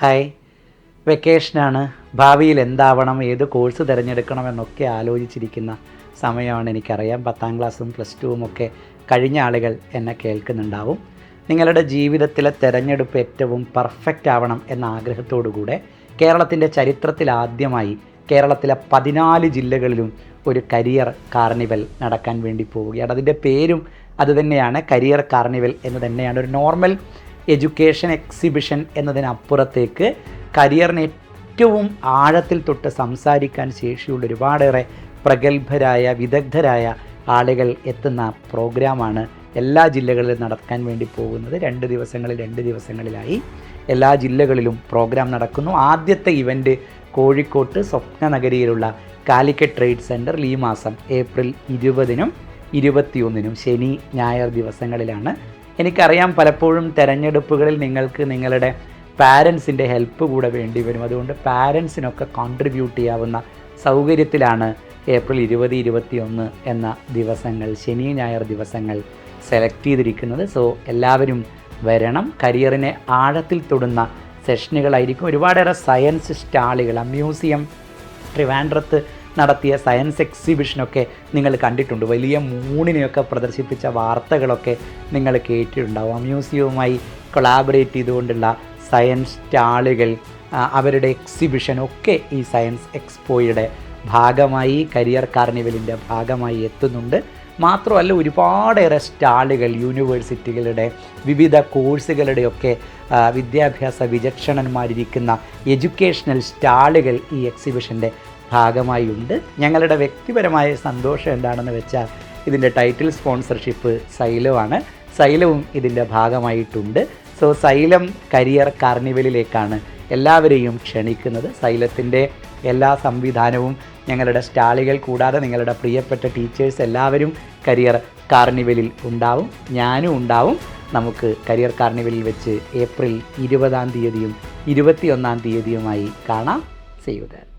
Hi, വെക്കേഷനാണ്. ഭാവിയിൽ എന്താവണം, ഏത് course തിരഞ്ഞെടുക്കണമെന്നൊക്കെ ആലോചിച്ചിരിക്കുന്ന സമയമാണ് എനിക്കറിയാം. 10ാം ക്ലാസ്സും +2 ഒക്കെ കഴിഞ്ഞ ആളുകൾ എന്നെ കേൾക്കുന്നുണ്ടാവും. നിങ്ങളുടെ ജീവിതത്തിലെ തിരഞ്ഞെടുപ്പ് ഏറ്റവും പെർഫെക്റ്റ് ആവണം എന്ന ആഗ്രഹത്തോടുകൂടെ കേരളത്തിൻ്റെ ചരിത്രത്തിലാദ്യമായി കേരളത്തിലെ 14 ജില്ലകളിലും ഒരു കരിയർ കാർണിവൽ നടക്കാൻ വേണ്ടി പോവുകയാണ്. അതിൻ്റെ പേരും അതുതന്നെയാണ്, കരിയർ കാർണിവൽ എന്ന് തന്നെയാണ്. ഒരു നോർമൽ എഡ്യൂക്കേഷൻ എക്സിബിഷൻ എന്നതിനപ്പുറത്തേക്ക് കരിയറിന് ഏറ്റവും ആഴത്തിൽ തൊട്ട് സംസാരിക്കാൻ ശേഷിയുള്ള ഒരുപാടേറെ പ്രഗത്ഭരായ വിദഗ്ധരായ ആളുകൾ എത്തുന്ന പ്രോഗ്രാമാണ് എല്ലാ ജില്ലകളിലും നടക്കാൻ വേണ്ടി പോകുന്നത്. 2 ദിവസങ്ങളിലായി എല്ലാ ജില്ലകളിലും പ്രോഗ്രാം നടക്കുന്നു. ആദ്യത്തെ ഇവൻ്റ് കോഴിക്കോട്ട് സ്വപ്നനഗരിയിലുള്ള കാലിക്കറ്റ് ട്രേഡ് സെൻറ്ററിൽ ഈ മാസം ഏപ്രിൽ 20-നും 21-നും ശനി ഞായർ ദിവസങ്ങളിലാണ്. എനിക്കറിയാം, പലപ്പോഴും തെരഞ്ഞെടുപ്പുകളിൽ നിങ്ങൾക്ക് നിങ്ങളുടെ പാരൻസിൻ്റെ ഹെൽപ്പ് കൂടെ വേണ്ടി വരും. അതുകൊണ്ട് പാരൻസിനൊക്കെ കോൺട്രിബ്യൂട്ട് ചെയ്യാവുന്ന സൗകര്യത്തിലാണ് ഏപ്രിൽ 20, 21 എന്ന ദിവസങ്ങൾ, ശനി ഞായർ ദിവസങ്ങൾ സെലക്ട് ചെയ്തിരിക്കുന്നത്. സോ എല്ലാവരും വരണം. കരിയറിനെ ആഴത്തിൽ തൊടുന്ന സെഷനുകളായിരിക്കും. ഒരുപാടേറെ സയൻസ് സ്റ്റാളുകൾ, മ്യൂസിയം ട്രിവാൻഡ്രത്ത് നടത്തിയ സയൻസ് എക്സിബിഷനൊക്കെ നിങ്ങൾ കണ്ടിട്ടുണ്ട്. വലിയ മൂണിനെയൊക്കെ പ്രദർശിപ്പിച്ച വാർത്തകളൊക്കെ നിങ്ങൾ കേട്ടിട്ടുണ്ടാവും. മ്യൂസിയവുമായി കൊളാബറേറ്റ് ചെയ്തുകൊണ്ടുള്ള സയൻസ് സ്റ്റാളുകൾ, അവരുടെ എക്സിബിഷനൊക്കെ ഈ സയൻസ് എക്സ്പോയുടെ ഭാഗമായി, കരിയർ കാർണിവലിൻ്റെ ഭാഗമായി എത്തുന്നുണ്ട്. മാത്രമല്ല, ഒരുപാടേറെ സ്റ്റാളുകൾ, യൂണിവേഴ്സിറ്റികളുടെ വിവിധ കോഴ്സുകളുടെയൊക്കെ വിദ്യാഭ്യാസ വിചക്ഷണന്മാരിരിക്കുന്ന എഡ്യൂക്കേഷണൽ സ്റ്റാളുകൾ ഈ എക്സിബിഷൻ്റെ ഭാഗമായി ഉണ്ട്. ഞങ്ങളുടെ വ്യക്തിപരമായ സന്തോഷം എന്താണെന്ന് വെച്ചാൽ, ഇതിൻ്റെ ടൈറ്റിൽ സ്പോൺസർഷിപ്പ് സൈലമാണ്. സൈലവും ഇതിൻ്റെ ഭാഗമായിട്ടുണ്ട്. സോ സൈലം കരിയർ കാർണിവലിലേക്കാണ് എല്ലാവരെയും ക്ഷണിക്കുന്നത്. സൈലത്തിൻ്റെ എല്ലാ സംവിധാനവും ഞങ്ങളുടെ സ്റ്റാളുകൾ കൂടാതെ നിങ്ങളുടെ പ്രിയപ്പെട്ട ടീച്ചേഴ്സ് എല്ലാവരും കരിയർ കാർണിവലിൽ ഉണ്ടാവും. ഞാനും ഉണ്ടാവും. നമുക്ക് കരിയർ കാർണിവലിൽ വെച്ച് ഏപ്രിൽ 20-ാം തീയതിയും 21-ാം തീയതിയുമായി കാണാം. See you there.